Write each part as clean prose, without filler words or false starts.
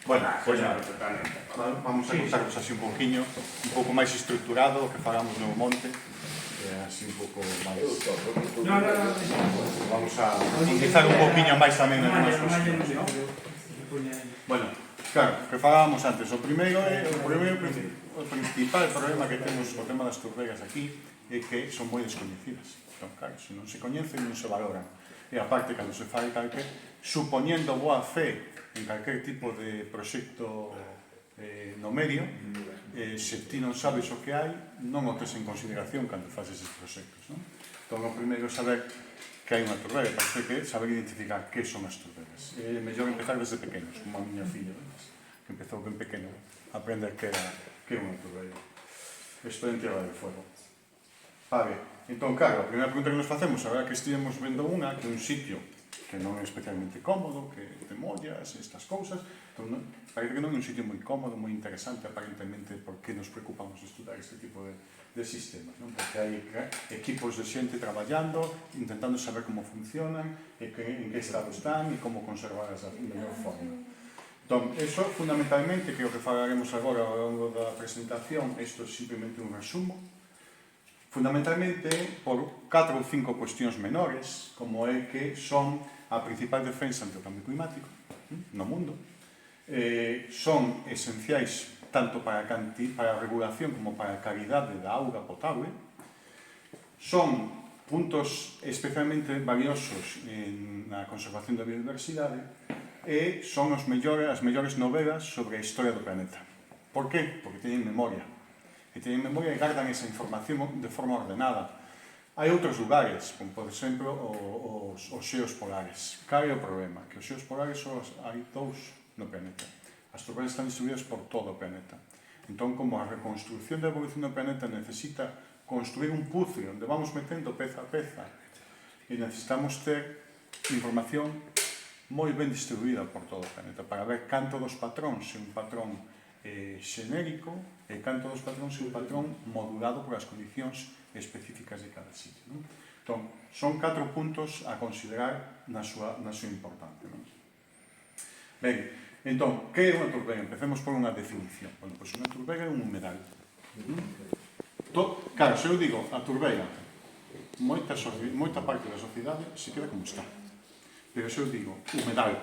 Bueno, pois vamos a contarvos así un pouco máis estruturado o que fagamos no monte, así un pouco máis... Vamos a utilizar un pouquinho máis tamén nas nomas cuestións, non? Bueno, claro, que fagábamos antes, o primeiro o principal problema que temos co tema das turbegas aquí é que son moi descoñecidas. Entón, claro, se non se coñecen, non se valoran. E aparte, cando se fai supoñendo boa fe en calquer tipo de proxecto no medio, se ti non sabes o que hai, non o tes en consideración cando faz eses proxectos, non? Entón, o primeiro é saber que hai unha turbega, parece que saber identificar que son as turbegas. É mellor empezar desde pequenos, como a miña filla, que empezou ben pequeno a aprender que é unha turbega. Isto é en Tierra del Fuego. Vale, entón, claro, a primeira pregunta que nos facemos, agora que estivemos vendo unha, que é un sitio que non é especialmente cómodo, que te mollas, estas cousas, entón, parece que non é un sitio moi cómodo, moi interesante, aparentemente, por que nos preocupamos de estudar este tipo de sistemas, non? Porque hai equipos de xente traballando, intentando saber como funcionan, en que estado están e como conservarlas da mellor forma. Entón, eso, fundamentalmente, que é o que falaremos agora ao longo da presentación, isto é simplemente un resumo, fundamentalmente por 4 ou 5 cuestións menores, como é que son a principal defensa ante o cambio climático no mundo, son esenciais tanto para a regulación como para a calidade da auga potable, son puntos especialmente valiosos na conservación da biodiversidade e son as mellores novelas sobre a historia do planeta. Por qué? Porque teñen memoria. E teñen memoria e guardan esa información de forma ordenada. Hai outros lugares, como por exemplo os xeos polares. Cal é o problema? Que os xeos polares só hai 2 no planeta. As turbegas están distribuídas por todo o planeta. Entón, como a reconstrucción da evolución do planeta necesita construir un puzzle onde vamos metendo peza a peza e necesitamos ter información moi ben distribuída por todo o planeta para ver canto dos patróns é un patrón xenérico e canto dos patróns é un patrón modulado por as condicións específicas de cada sitio, non? Entón, son 4 puntos a considerar na súa importancia, non? Ben, entón, que é unha turbega? Empecemos por unha definición. Bueno, pois unha turbega é un humedal. Claro, se eu digo a turbega, moita parte da sociedade se queda como está. Pero se eu digo humedal,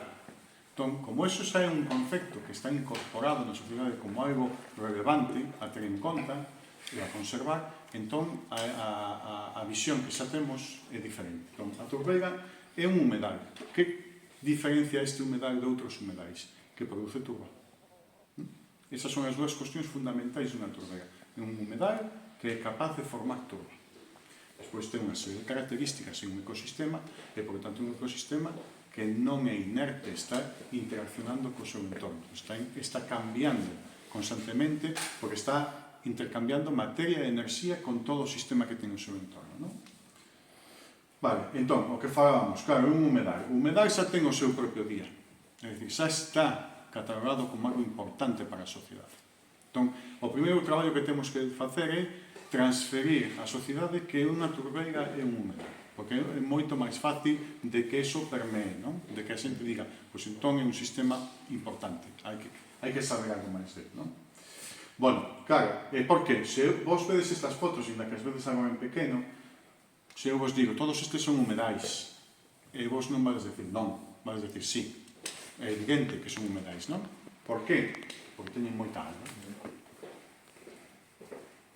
entón, como eso xa é un concepto que está incorporado na sociedade como algo relevante a ter en conta e a conservar, entón a visión que xa temos é diferente. Entón, a turbega é un humedal. Que diferencia este humedal de outros humedais? Que produce turba. Esas son as dúas cuestións fundamentais dunha turbega. É un humedal que é capaz de formar turba. Despois ten unha serie de características en un ecosistema e, por tanto, un ecosistema que non é inerte, está interaccionando co seu entorno, está cambiando constantemente porque está intercambiando materia e enerxía con todo o sistema que ten o seu entorno, non? Vale, entón, o que falábamos, claro, un humedal. O humedal xa ten o seu propio día, é dicir, xa está catalogado como algo importante para a sociedade. Entón, o primeiro traballo que temos que facer é transferir á sociedade que unha turbega é un humedal, porque é moito máis fácil de que eso permee, non? De que a xente diga, pois entón é un sistema importante, hai que saber algo máis dele, non? Bueno, claro, por que? Se vos vedes estas fotos, inda que as veces agora en pequeno, se eu vos digo, todos estes son humedais, e vos non vades decir non, vades decir sí. É evidente que son humedais, non? Por que? Porque teñen moita auga.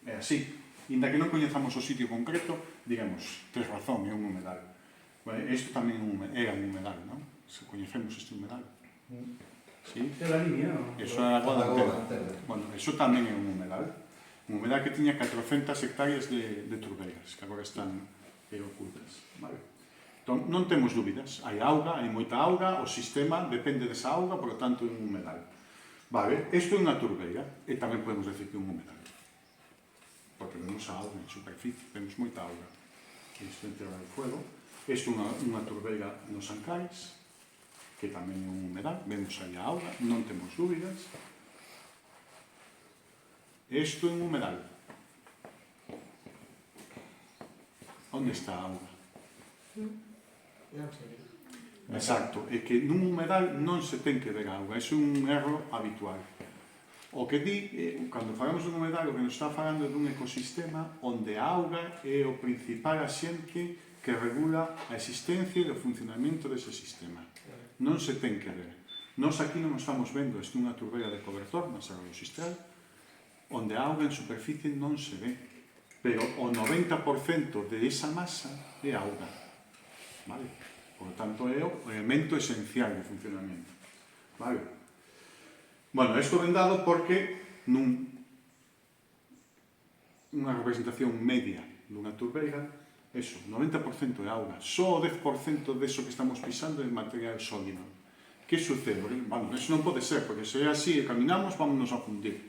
É así. Inda que non coñezamos o sitio concreto, digamos, tes razón, é un humedal. Isto tamén é un humedal, non? Se coñecemos este humedal. Sí? É da línea, non? Eso é a agua da Antela. Bueno, eso tamén é un humedal. Un humedal que tiña 400 hectáreas de turbegas, que agora están ocultas. Vale? Entón, non temos dúbidas. Hai auga, hai moita auga, o sistema depende desa auga, por lo tanto é un humedal. Vale, isto é unha turbega, e tamén podemos decir que é un humedal. Porque vemos a auga en superficie, temos moita auga. Isto é en Tierra del Fuego. Isto é unha turbega nos Ancares, que tamén é un humedal, vemos aí a auga, non temos dúbidas. Isto é un humedal. Onde está a auga? Exacto, é que nun humedal non se ten que ver auga, é un erro habitual. O que di, cando falamos dun humedal, o que nos está falando é dun ecosistema onde a auga é o principal axente que regula a existencia e o funcionamento dese sistema. Non se ten que ver. Nós aquí non estamos vendo, isto é unha turbera de cobertor, na Serra do Xistral, onde a auga en superficie non se ve, pero o 90% de esa masa é auga. Vale? Por lo tanto, é o elemento esencial de funcionamento. Vale? Bueno, isto ven dado porque nunha representación media dunha turbeira, eso, 90% é auga, só o 10% deso que estamos pisando é material sólido. Que sucede? Bueno, eso non pode ser, porque se é así e caminamos, vámonos a fundir.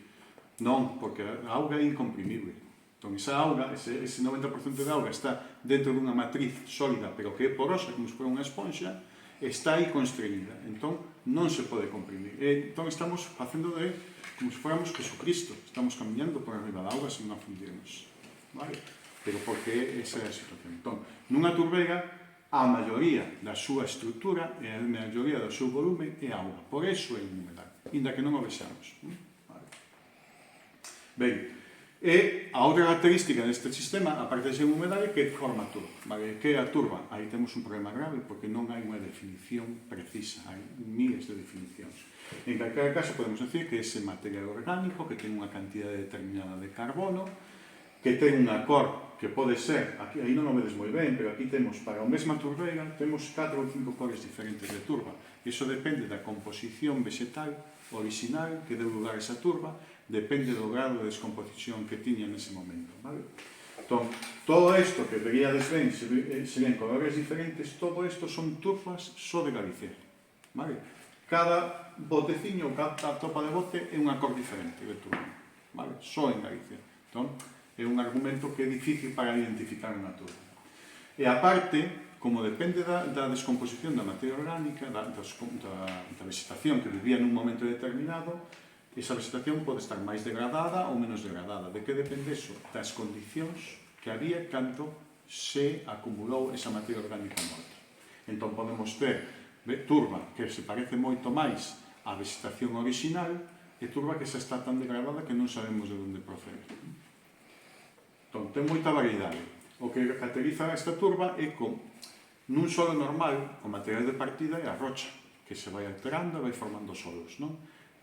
Non, porque a auga é incomprimible. Entón, esa auga, ese 90% de auga está dentro dunha matriz sólida, pero que é porosa, como se fora unha esponxa, está aí constreñida. Entón, non se pode comprimir. Entón, estamos facendo como se fóramos Jesucristo. Estamos camiñando por arriba da auga sen afundirnos. Vale? Pero porque esa é a situación. Entón, nunha turbera, a maioría da súa estrutura e a maioría do seu volume é auga. Por eso é un humedal, inda que non o vexamos. Vale. Ben, e a outra característica deste sistema, aparte de ser un humedal, é que forma turba. Vale? Que é a turba? Aí temos un problema grave porque non hai unha definición precisa, hai miles de definicións. En calquera caso, podemos decir que ese material orgánico que ten unha cantidade determinada de carbono, que ten unha cor que pode ser, aquí, aí non o vedes moi ben, pero aquí temos, para a mesma turbeira, temos 4 ou 5 cores diferentes de turba. Iso depende da composición vegetal original que deu lugar a esa turba, depende do grado de descomposición que tiña nese momento. Vale? Entón, todo isto que veríades ben, serían colores diferentes, todo isto son turbas só de Galicia. Vale? Cada boteciño, cada topa de bote é unha cor diferente de turba. Vale? Só en Galicia. Entón, é un argumento que é difícil para identificar unha turba. E aparte, como depende da descomposición da materia orgánica, da vegetación que vivía nun momento determinado, esa vegetación pode estar máis degradada ou menos degradada. De que depende iso? Das condicións que había cando se acumulou esa materia orgánica morta. Entón podemos ter turba que se parece moito máis á vegetación original e turba que xa está tan degradada que non sabemos de onde procede. Entón, ten moita variedade. O que caracteriza esta turba é que nun solo normal, o material de partida é a rocha, que se vai alterando e vai formando solos.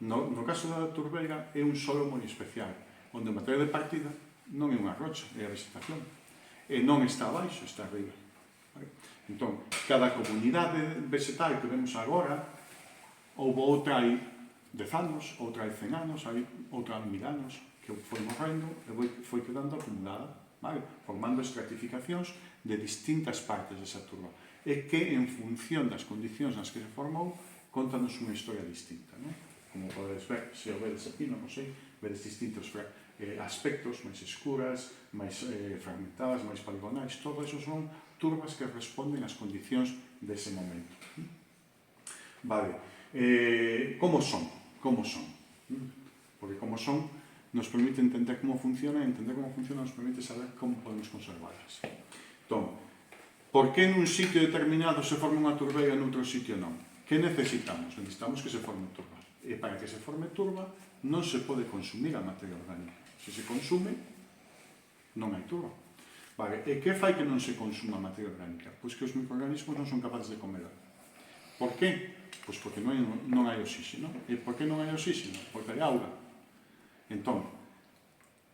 No caso da turbeira é un solo moi especial, onde o material de partida non é unha rocha, é a vegetación. E non está abaixo, está arriba. Entón, cada comunidade vegetal que vemos agora, houve outra hai 10 anos, outra hai 100 anos, outra hai 1000 anos, que foi morrendo e foi quedando acumulada, vale? Formando estratificacións de distintas partes desa turba. E que, en función das condicións nas que se formou, contanos unha historia distinta. Non? Como podedes ver, se o vedes aquí, non sei, vedes distintos aspectos, máis escuras, máis fragmentadas, máis poligonais, todo eso son turbas que responden ás condicións dese momento. Vale, como son? Como son? Porque como son nos permite entender como funciona, e entender como funciona nos permite saber como podemos conservarlas. Entón, por que nun sitio determinado se forma unha turbeira e noutro sitio non? Que necesitamos? Necesitamos que se forme turba. E para que se forme turba non se pode consumir a materia orgánica. Se se consume, non hai turba. Vale, e que fai que non se consuma a materia orgánica? Pois que os microorganismos non son capaces de comerla. Por que? Pois porque non hai oxígeno. E por que non hai oxígeno? Porque hai auga. Entón,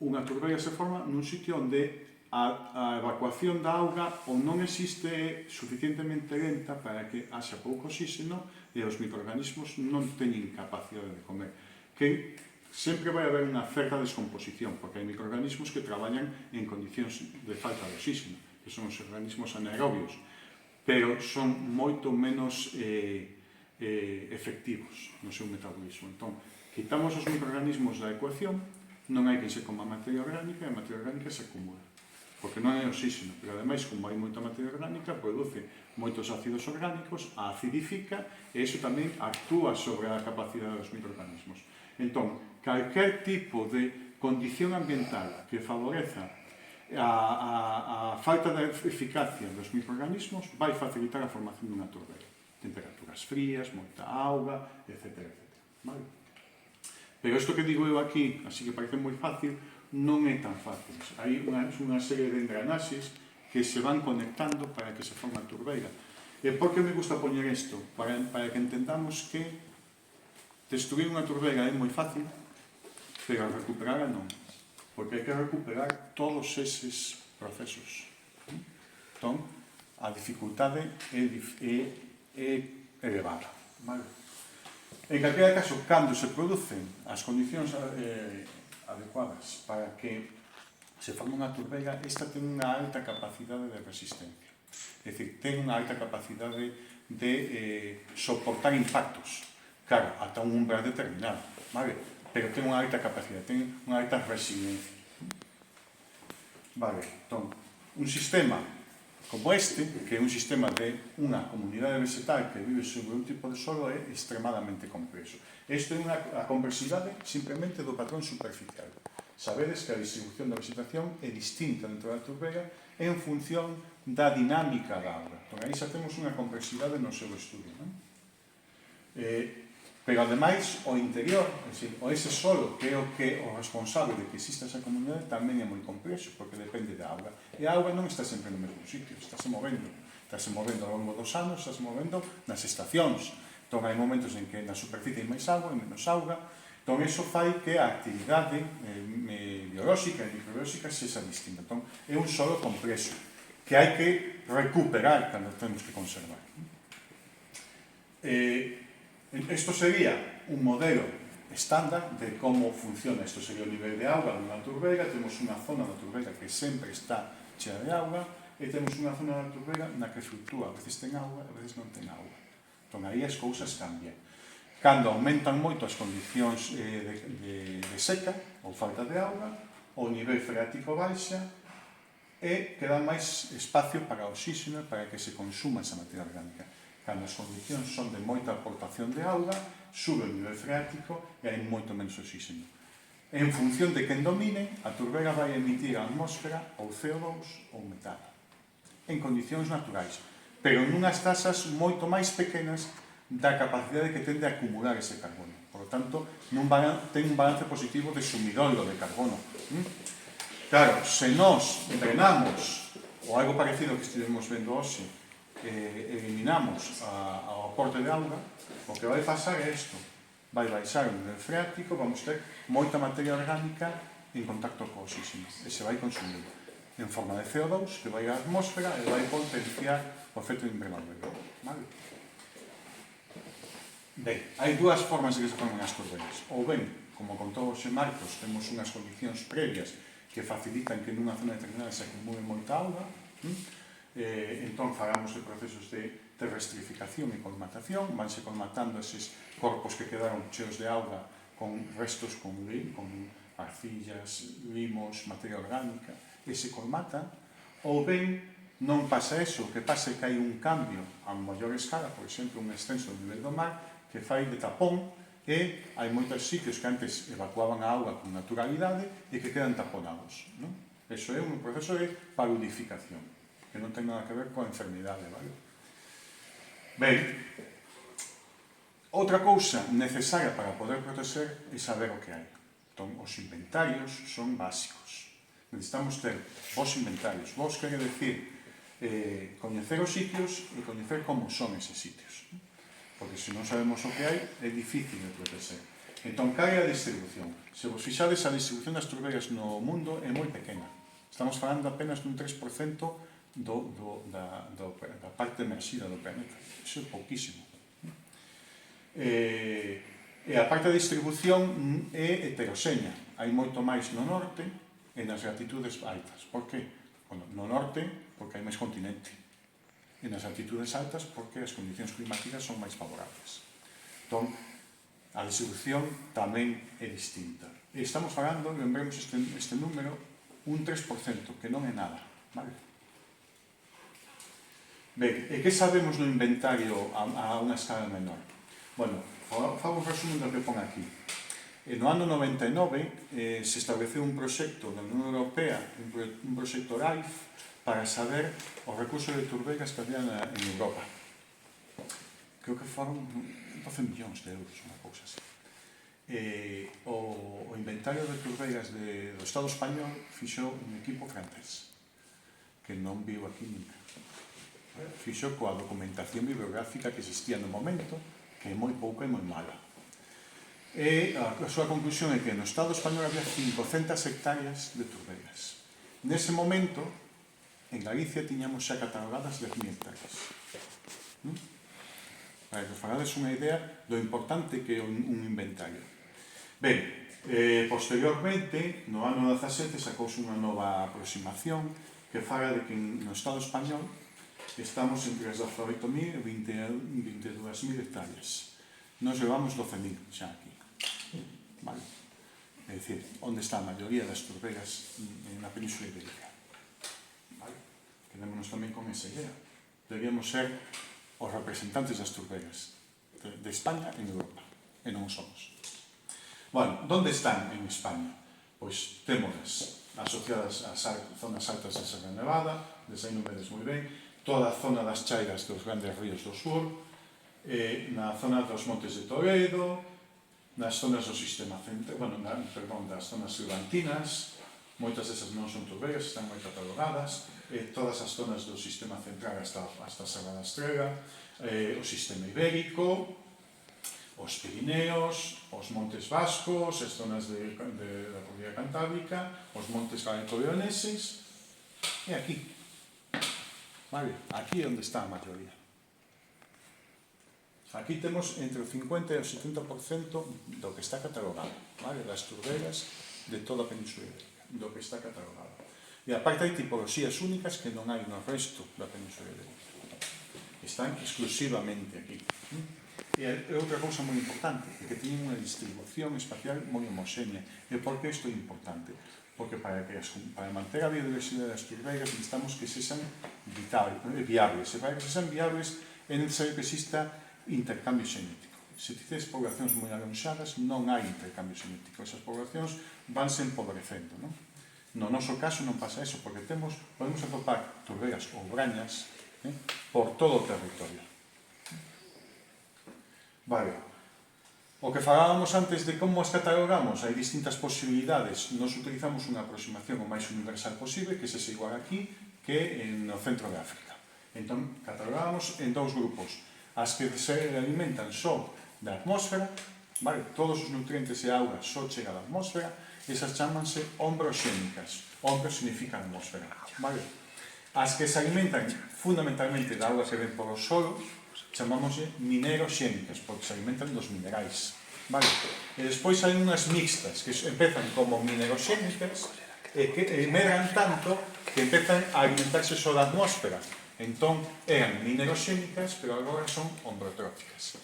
unha turbeira se forma nun sitio onde a evacuación da auga ou non existe suficientemente lenta para que haxa pouco oxígeno e os microorganismos non teñen capacidade de comer. Que sempre vai haber unha certa descomposición, porque hai microorganismos que traballan en condicións de falta de oxígeno, que son os organismos anaerobios, pero son moito menos efectivos no seu metabolismo. Entón, quitamos os microorganismos da ecuación, non hai que se coma materia orgánica e a materia orgánica se acumula. Porque non hai oxígeno, pero ademais, como hai moita materia orgánica, produce moitos ácidos orgánicos, a acidifica, e iso tamén actúa sobre a capacidade dos microorganismos. Entón, calquer tipo de condición ambiental que favoreza a falta de eficacia dos microorganismos vai facilitar a formación dunha turbeira. temperaturas frías, moita auga, etc. Vale? Pero isto que digo eu aquí, así que parece moi fácil, non é tan fácil. Hai unha serie de engranaxes que se van conectando para que se forme a turbeira. E por que me gusta poñer isto? Para que entendamos que destruir unha turbeira é moi fácil, pero recuperarla non. Porque hai que recuperar todos eses procesos. Entón, a dificultade é elevada. Vale? En calquera caso, cando se producen as condicións adecuadas para que se forme unha turbeira, esta ten unha alta capacidade de resistencia. É dicir, ten unha alta capacidade de soportar impactos. Claro, ata un umbral determinado, vale? Pero ten unha alta capacidade, ten unha alta resiliencia. Vale, entón, un sistema como este, que é un sistema de unha comunidade vegetal que vive sobre un tipo de solo, é extremadamente complexo. Isto é a complexidade simplemente do patrón superficial. Sabedes que a distribución da vegetación é distinta dentro da turbeira en función da dinámica da auga. Entón, aí xa temos unha complexidade no seu estudio. Non? Pero, ademais, o interior, o ese solo, que é o responsable de que exista esa comunidade, tamén é moi complexo, porque depende da auga. E a auga non está sempre no mesmo sitio, estáse movendo. Estáse movendo ao longo dos anos, estáse movendo nas estacións. Entón, hai momentos en que na superficie hai máis auga, e menos auga. Entón, iso fai que a actividade biolóxica e microbiolóxica sexa distinta. Entón, é un solo complexo, que hai que recuperar cando temos que conservar. Isto sería un modelo estándar de como funciona. Isto sería o nivel de auga dunha turbeira. Temos unha zona da turbeira que sempre está chea de auga e temos unha zona da turbeira na que fluctúa. A veces ten auga, a veces non ten auga. Entón, aí as cousas cambian. Cando aumentan moito as condicións de seca ou falta de auga, o nivel freático baixa e queda máis espacio para o oxígeno para que se consuma esa materia orgánica. Cando as condicións son de moita aportación de auga, sube o nivel freático e hai moito menos oxígeno. En función de quen domine, a turbeira vai emitir á atmósfera ou CO2 ou metano, en condicións naturais, pero nunhas tasas moito máis pequenas da capacidade que tende a acumular ese carbono. Por lo tanto, ten un balance positivo de sumidoiro de carbono. Claro, se nós drenamos, ou algo parecido que estivemos vendo hoxe, eliminamos ao aporte de auga, o que vai pasar é isto. Vai baixar o nivel freático, vamos ter moita materia orgánica en contacto co oxígeno, e se vai consumir en forma de CO2 que vai á atmósfera e vai potenciar o efecto invernadero. Vale? Ben, hai dúas formas de que se formen as turbeiras. Ou ben, como contou hoxe Marcos, temos unhas condicións previas que facilitan que nunha zona determinada se acumule moita auga, entón fagamos de procesos de terrestrificación e colmatación, vanse colmatando eses corpos que quedaron cheos de auga con restos con arcillas, limos, materia orgánica, e se colmatan. Ou ben, non pasa eso, o que pasa é que hai un cambio a maior escala, por exemplo, un extenso do nivel do mar, que fai de tapón, e hai moitos sitios que antes evacuaban a auga con naturalidade e que quedan taponados. Eso é un proceso de paludificación, que non ten nada que ver coa enfermidade, vale? Ben, outra cousa necesaria para poder proteger é saber o que hai. Entón, os inventarios son básicos. Necesitamos ter vos inventarios. Vos quere decir coñecer os sitios e coñecer como son eses sitios. Porque se non sabemos o que hai, é difícil de proteger. Entón, cal é a distribución? Se vos fixades, a distribución das turbeiras no mundo é moi pequena. Estamos falando apenas dun 3% da parte emerxida do planeta. Iso é pouquísimo. E a parte da distribución é heteroxénea. Hai moito máis no norte e nas latitudes altas. Por que? Bueno, no norte, porque hai máis continente. E nas altitudes altas, porque as condicións climáticas son máis favorables. Entón, a distribución tamén é distinta. E estamos falando, lembremos este número, un 3%, que non é nada. Vale? Ben, e que sabemos no inventario a unha escala menor? Bueno, fago un resumen do que pon aquí. No ano 99 se estableceu un proxecto da Unión Europea, un proxecto LIFE, para saber os recursos de turbeiras que había en Europa. creo que foron 12 millóns de euros, unha cousa así. O inventario de turbeiras do Estado español fixo un equipo francés, que non viu aquí nunca. Fixo coa documentación bibliográfica que existía no momento, que é moi pouca e moi mala. E a súa conclusión é que no Estado español había 500 hectáreas de turbeiras. Nese momento, en Galicia tiñamos xa catalogadas 10.000 hectáreas. Para que os fagades unha idea do importante que é un inventario. Ben, posteriormente, no ano 17, sacouse unha nova aproximación que fala de que no Estado español estamos entre as 18.000 e 22.000 hectáreas. Nos levamos 12.000 xa aquí. Vale? É dicir, onde está a maioría das turbeiras na Península Ibérica. Vale? Quedémonos tamén con esa idea. Deberíamos ser os representantes das turbeiras de España en Europa, e non somos. Bueno, onde están en España? Pois temos asociadas ás zonas altas de Serra Nevada, desde aí non vedes moi ben, toda a zona das chairas dos grandes ríos do sur, na zona dos Montes de Toledo, nas zonas do sistema central, das zonas levantinas, moitas desas non son turbeiras, están moi catalogadas, todas as zonas do sistema central hasta Serra da Estrela, o sistema ibérico, os Pirineos, os Montes Vascos, as zonas da Cordillera Cantábrica, os Montes Galego-Leoneses, e aquí. Vale, aquí é onde está a maioría. Aquí temos entre o 50 e o 70% do que está catalogado, vale, das turbeiras de toda a Península Ibérica, do que está catalogado. E aparte hai tipoloxías únicas que non hai no resto da Península Ibérica. Están exclusivamente aquí. E outra cousa moi importante é que teñen unha distribución espacial moi homoxénea. E por que isto é importante? Porque para manter a biodiversidade das turbeiras necesitamos que sexan viables. E para que sexan viables é necesario que exista intercambio xenético. Se tices poblacións moi alonxadas, non hai intercambio xenético. Esas poblacións vanse empobrecendo. No noso caso non pasa eso, porque podemos atopar turbeiras ou brañas por todo o territorio. Vale. O que falábamos antes de como as catalogamos, hai distintas posibilidades. Nos utilizamos unha aproximación o máis universal posible, que se igual aquí, que no centro de África. Entón, catalogamos en dous grupos. As que se alimentan só da atmósfera, vale? Todos os nutrientes e auga só chega da atmósfera, esas chamanse ombroxénicas. Ombro significa atmósfera, vale? As que se alimentan fundamentalmente da auga que ven polo solo, chamámoslle mineroxénicas, porque se alimentan dos minerais, vale? E despois hai unhas mixtas, que empezan como mineroxénicas e que medran tanto que empezan a alimentarse só da atmósfera. Entón, eran mineroxénicas, pero agora son ombrotróficas.